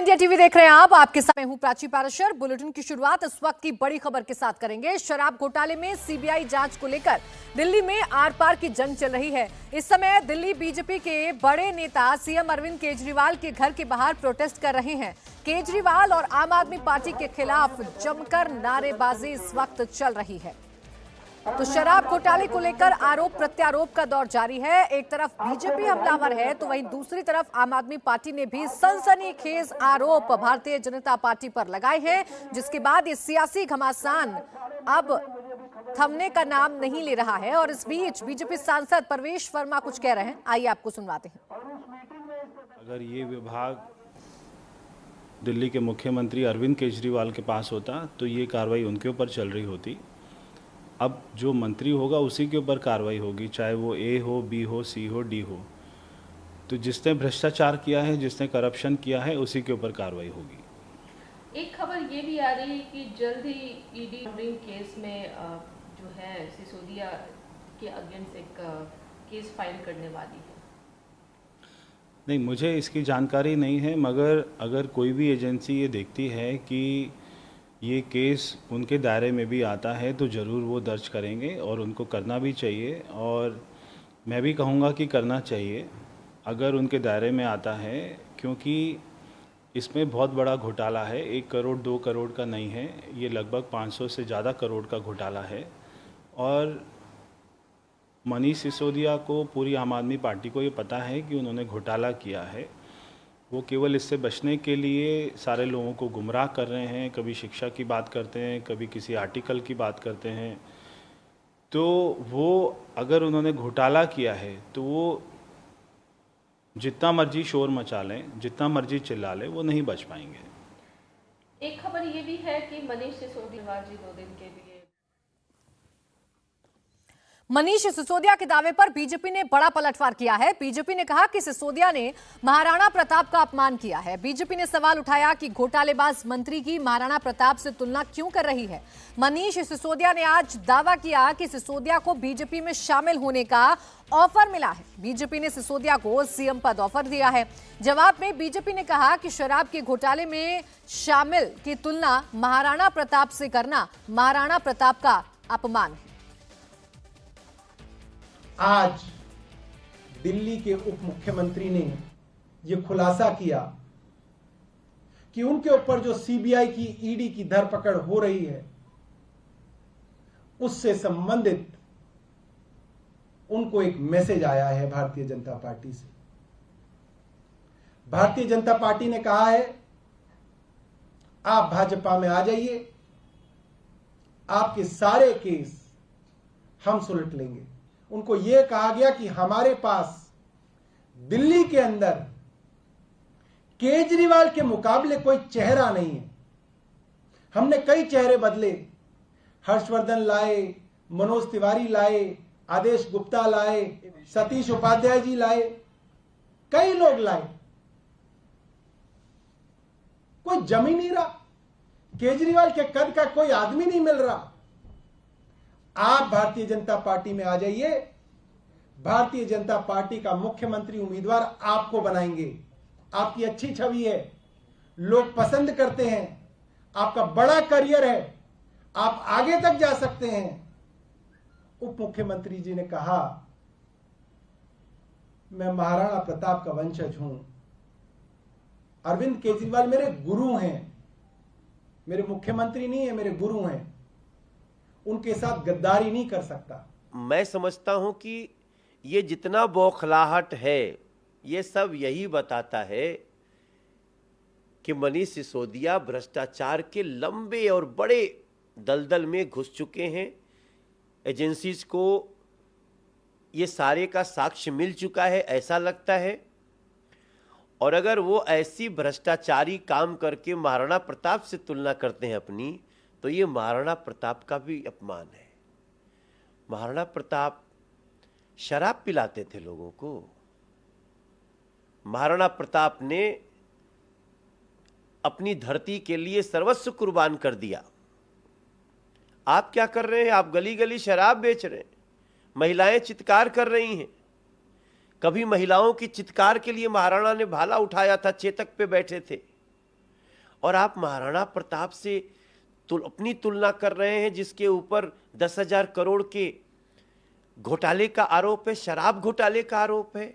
India TV देख रहे हैं आप। आपके साथ मैं हूं प्राची पाराशर। बुलेटिन की शुरुआत इस वक्त की बड़ी खबर के साथ करेंगे। शराब घोटाले में सीबीआई जांच को लेकर दिल्ली में आर पार की जंग चल रही है। इस समय दिल्ली बीजेपी के बड़े नेता सीएम अरविंद केजरीवाल के घर के बाहर प्रोटेस्ट कर रहे हैं। केजरीवाल और आम आदमी पार्टी के खिलाफ जमकर नारेबाजी इस वक्त चल रही है। तो शराब घोटाले को लेकर आरोप प्रत्यारोप का दौर जारी है। एक तरफ बीजेपी हमलावर है तो वहीं दूसरी तरफ आम आदमी पार्टी ने भी सनसनीखेज आरोप भारतीय जनता पार्टी पर लगाए हैं, जिसके बाद ये सियासी घमासान अब थमने का नाम नहीं ले रहा है। और इस बीच बीजेपी सांसद परवेश वर्मा कुछ कह रहे हैं, आइए आपको सुनवाते हैं। अगर ये विभाग दिल्ली के मुख्यमंत्री अरविंद केजरीवाल के पास होता तो ये कार्रवाई उनके ऊपर चल रही होती। अब जो मंत्री होगा उसी के ऊपर कार्रवाई होगी, चाहे वो ए हो, बी हो, सी हो, डी हो। तो जिसने भ्रष्टाचार किया है, जिसने करप्शन किया है, उसी के ऊपर कार्रवाई होगी। एक खबर ये भी आ रही है कि जल्द ही ईडी केस में जो है सिसोदिया के अगेंस्ट एक केस फाइल करने वाली है। नहीं, मुझे इसकी जानकारी नहीं है, मगर अगर कोई भी एजेंसी ये देखती है कि ये केस उनके दायरे में भी आता है तो ज़रूर वो दर्ज करेंगे और उनको करना भी चाहिए। और मैं भी कहूँगा कि करना चाहिए अगर उनके दायरे में आता है, क्योंकि इसमें बहुत बड़ा घोटाला है। 1 करोड़ 2 करोड़ का नहीं है, ये लगभग 500 से ज़्यादा करोड़ का घोटाला है। और मनीष सिसोदिया को, पूरी आम आदमी पार्टी को ये पता है कि उन्होंने घोटाला किया है। वो केवल इससे बचने के लिए सारे लोगों को गुमराह कर रहे हैं। कभी शिक्षा की बात करते हैं, कभी किसी आर्टिकल की बात करते हैं। तो वो अगर उन्होंने घोटाला किया है तो वो जितना मर्जी शोर मचा लें, जितना मर्जी चिल्ला लें, वो नहीं बच पाएंगे। एक खबर ये भी है कि मनीष सिसोदिया जी 2 दिन के लिए मनीष सिसोदिया के दावे पर बीजेपी ने बड़ा पलटवार किया है। बीजेपी ने कहा कि सिसोदिया ने महाराणा प्रताप का अपमान किया है। बीजेपी ने सवाल उठाया कि घोटालेबाज मंत्री की महाराणा प्रताप से तुलना क्यों कर रही है। मनीष सिसोदिया ने आज दावा किया कि सिसोदिया को बीजेपी में शामिल होने का ऑफर मिला है। बीजेपी ने सिसोदिया को सीएम पद ऑफर दिया है। जवाब में बीजेपी ने कहा कि शराब के घोटाले में शामिल की तुलना महाराणा प्रताप से करना महाराणा प्रताप का अपमान है। आज दिल्ली के उप मुख्यमंत्री ने यह खुलासा किया कि उनके ऊपर जो सीबीआई की, ईडी की धरपकड़ हो रही है, उससे संबंधित उनको एक मैसेज आया है भारतीय जनता पार्टी से। भारतीय जनता पार्टी ने कहा है, आप भाजपा में आ जाइए, आपके सारे केस हम सुलट लेंगे। उनको यह कहा गया कि हमारे पास दिल्ली के अंदर केजरीवाल के मुकाबले कोई चेहरा नहीं है। हमने कई चेहरे बदले, हर्षवर्धन लाए, मनोज तिवारी लाए, आदेश गुप्ता लाए, सतीश उपाध्याय जी लाए, कई लोग लाए, कोई जम ही नहीं रहा। केजरीवाल के कद का कोई आदमी नहीं मिल रहा। आप भारतीय जनता पार्टी में आ जाइए, भारतीय जनता पार्टी का मुख्यमंत्री उम्मीदवार आपको बनाएंगे। आपकी अच्छी छवि है, लोग पसंद करते हैं, आपका बड़ा करियर है, आप आगे तक जा सकते हैं। उप मुख्यमंत्री जी ने कहा, मैं महाराणा प्रताप का वंशज हूं। अरविंद केजरीवाल मेरे गुरु हैं, मेरे मुख्यमंत्री नहीं है, मेरे गुरु हैं। उनके साथ गद्दारी नहीं कर सकता। मैं समझता हूं कि ये जितना बौखलाहट है, ये सब यही बताता है कि मनीष सिसोदिया भ्रष्टाचार के लंबे और बड़े दलदल में घुस चुके हैं। एजेंसीज को ये सारे का साक्ष्य मिल चुका है, ऐसा लगता है। और अगर वो ऐसी भ्रष्टाचारी काम करके महाराणा प्रताप से तुलना करते हैं अपनी, तो ये महाराणा प्रताप का भी अपमान है। महाराणा प्रताप शराब पिलाते थे लोगों को। महाराणा प्रताप ने अपनी धरती के लिए सर्वस्व कुर्बान कर दिया। आप क्या कर रहे हैं? आप गली गली शराब बेच रहे हैं, महिलाएं चित्कार कर रही हैं। कभी महिलाओं की चित्कार के लिए महाराणा ने भाला उठाया था, चेतक पे बैठे थे। और आप महाराणा प्रताप से अपनी तुलना कर रहे हैं, जिसके ऊपर 10,000 करोड़ के घोटाले का आरोप है, शराब घोटाले का आरोप है।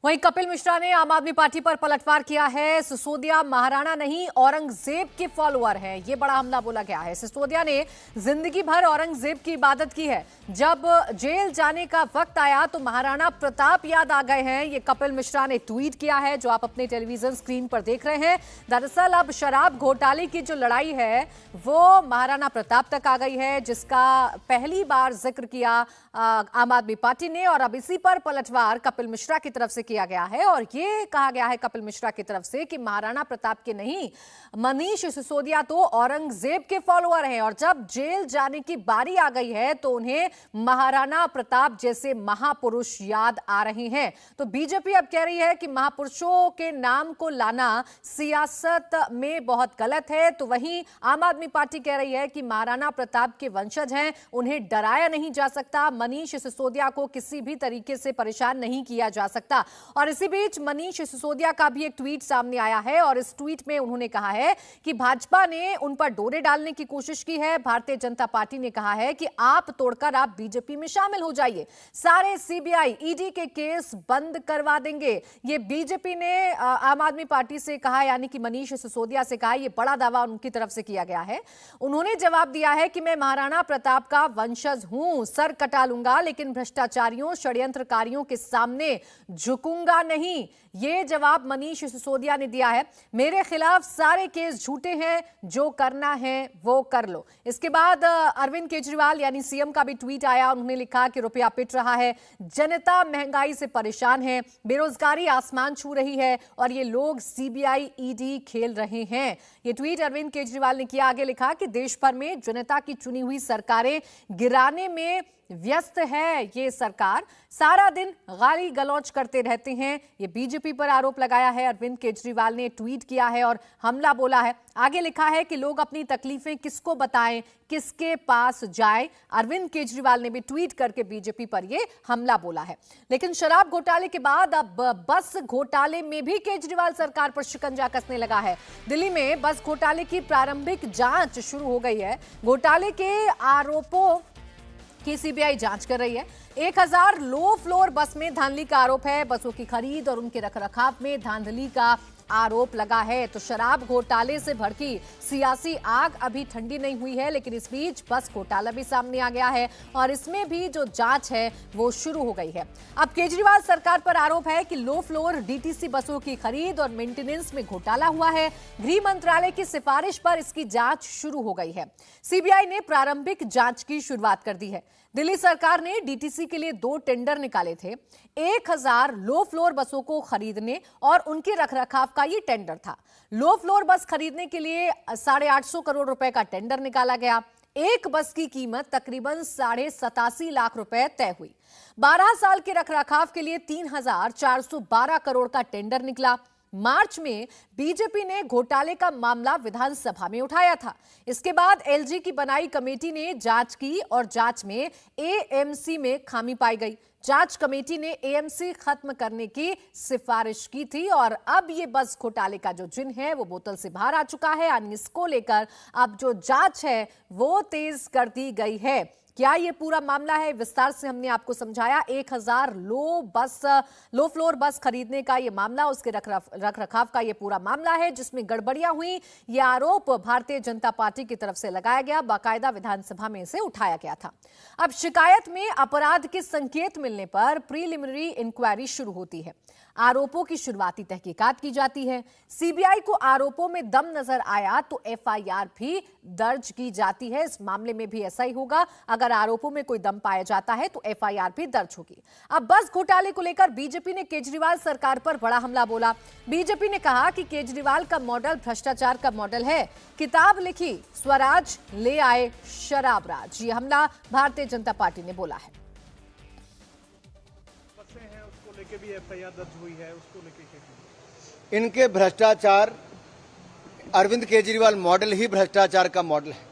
वहीं कपिल मिश्रा ने आम आदमी पार्टी पर पलटवार किया है। सिसोदिया महाराणा नहीं औरंगजेब के फॉलोअर हैं, ये बड़ा हमला बोला गया है। सिसोदिया ने जिंदगी भर औरंगजेब की इबादत की है, जब जेल जाने का वक्त आया तो महाराणा प्रताप याद आ गए हैं, ये कपिल मिश्रा ने ट्वीट किया है, जो आप अपने टेलीविजन स्क्रीन पर देख रहे हैं। दरअसल अब शराब घोटाले की जो लड़ाई है वो महाराणा प्रताप तक आ गई है, जिसका पहली बार जिक्र किया आम आदमी पार्टी ने, और अब इसी पर पलटवार कपिल मिश्रा की तरफ से किया गया है। और ये कहा गया है कपिल मिश्रा की तरफ से कि महाराणा प्रताप के नहीं, मनीष सिसोदिया तो औरंगजेब के फॉलोअर हैं, और जब जेल जाने की बारी आ गई है तो उन्हें महाराणा प्रताप जैसे महापुरुष याद आ रहे हैं। तो बीजेपी अब कह रही है कि महापुरुषों के नाम को लाना सियासत में बहुत गलत है, तो वहीं आम आदमी पार्टी कह रही है कि महाराणा प्रताप के वंशज हैं, उन्हें डराया नहीं जा सकता, मनीष सिसोदिया को किसी भी तरीके से परेशान नहीं किया जा सकता। और इसी बीच मनीष सिसोदिया का भी एक ट्वीट सामने आया है, और इस ट्वीट में उन्होंने कहा है कि भाजपा ने उन पर डोरे डालने की कोशिश की है। भारतीय जनता पार्टी ने कहा है कि आप तोड़कर आप बीजेपी में शामिल हो जाइए, सारे सीबीआई ईडी के केस बंद करवा देंगे, ये बीजेपी ने आम आदमी पार्टी से कहा, यानी कि मनीष सिसोदिया से कहा। यह बड़ा दावा उनकी तरफ से किया गया है। उन्होंने जवाब दिया है कि मैं महाराणा प्रताप का वंशज हूं, सर कटा लूंगा, लेकिन भ्रष्टाचारियों षड्यंत्रकारियों के सामने झुकूंगा नहीं, ये जवाब मनीष सिसोदिया ने दिया है। मेरे खिलाफ सारे केस झूठे हैं, जो करना है वो कर लो। इसके बाद अरविंद केजरीवाल यानी सीएम का भी ट्वीट आया, उन्होंने लिखा कि रुपया पिट रहा है, जनता महंगाई से परेशान है, बेरोजगारी आसमान छू रही है, और ये लोग सीबीआई ईडी खेल रहे हैं। ये ट्वीट अरविंद केजरीवाल ने किया। आगे लिखा कि देश भर में जनता की चुनी हुई सरकारें गिराने में व्यस्त है ये सरकार, सारा दिन गाली गलौज करते रहते हैं, ये बीजेपी पर आरोप लगाया है अरविंद केजरीवाल ने, ट्वीट किया है और हमला बोला है। आगे लिखा है कि लोग अपनी तकलीफें किसको बताएं, किसके पास जाएं। अरविंद केजरीवाल ने भी ट्वीट करके बीजेपी पर यह हमला बोला है। लेकिन शराब घोटाले के बाद अब बस घोटाले में भी केजरीवाल सरकार पर शिकंजा कसने लगा है। दिल्ली में बस घोटाले की प्रारंभिक जांच शुरू हो गई है। घोटाले के आरोपों की सीबीआई जांच कर रही है। 1000 लो फ्लोर बस में धांधली का आरोप है। बसों की खरीद और उनके रखरखाव में धांधली का आरोप लगा है। तो शराब घोटाले से भड़की सियासी आग अभी ठंडी नहीं हुई है, लेकिन इस बीच बस घोटाला भी सामने आ गया है और इसमें भी जो जांच है वो शुरू हो गई है। अब केजरीवाल सरकार पर आरोप है कि लो फ्लोर डीटीसी बसों की खरीद और मेंटेनेंस में घोटाला हुआ है। गृह मंत्रालय की सिफारिश पर इसकी जांच शुरू हो गई है। सीबीआई ने प्रारंभिक जांच की शुरुआत कर दी है। दिल्ली सरकार ने डीटीसी के लिए 2 टेंडर निकाले थे। 1000 लो फ्लोर बसों को खरीदने और उनके रखरखाव का ये टेंडर था। लो फ्लोर बस खरीदने के लिए 850 करोड़ रुपए का टेंडर निकाला गया। एक बस की कीमत तकरीबन 87.5 लाख रुपए तय हुई। 12 साल के रखरखाव के लिए 3412 करोड़ का टेंडर निकला। मार्च में बीजेपी ने घोटाले का मामला विधानसभा में उठाया था। इसके बाद एलजी की बनाई कमेटी ने जांच की और जांच में एएमसी में खामी पाई गई। जांच कमेटी ने एएमसी खत्म करने की सिफारिश की थी और अब ये बस घोटाले का जो जिन है वो बोतल से बाहर आ चुका है। यानी इसको लेकर अब जो जांच है वो तेज कर दी गई है। क्या ये पूरा मामला है, विस्तार से हमने आपको समझाया। 1000 लो फ्लोर बस खरीदने का ये मामला, उसके रखरखाव का ये पूरा मामला है जिसमें गड़बड़ियां हुई। ये आरोप भारतीय जनता पार्टी की तरफ से लगाया गया, बाकायदा विधानसभा में इसे उठाया गया था। अब शिकायत में अपराध के संकेत मिलने पर प्रीलिमिनरी इंक्वायरी शुरू होती है। आरोपों की शुरुआती तहकीकात की जाती है। सीबीआई को आरोपों में दम नजर आया तो एफआईआर भी दर्ज की जाती है। इस मामले में भी ऐसा ही होगा। अगर आरोपों में कोई दम पाया जाता है तो एफआईआर भी दर्ज होगी। अब बस घोटाले को लेकर बीजेपी ने केजरीवाल सरकार पर बड़ा हमला बोला। बीजेपी ने कहा कि केजरीवाल का मॉडल भ्रष्टाचार का मॉडल है। किताब लिखी, स्वराज ले आए शराब राज। ये हमला भारतीय जनता पार्टी ने बोला है। लेके भी एफआईआर दर्ज हुई है, उसको लेके इनके भ्रष्टाचार, अरविंद केजरीवाल मॉडल ही भ्रष्टाचार का मॉडल है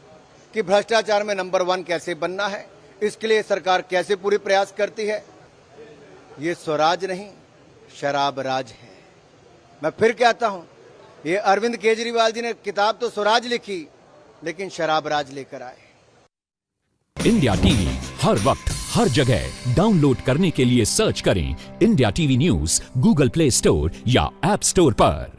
कि भ्रष्टाचार में नंबर 1 कैसे बनना है, इसके लिए सरकार कैसे पूरी प्रयास करती है। ये स्वराज नहीं, शराब राज है। मैं फिर कहता हूं, ये अरविंद केजरीवाल जी ने किताब तो स्वराज लिखी, लेकिन शराब राज लेकर आए। इंडिया टीवी हर वक्त हर जगह डाउनलोड करने के लिए सर्च करें India TV news Google play store या ऐप स्टोर पर।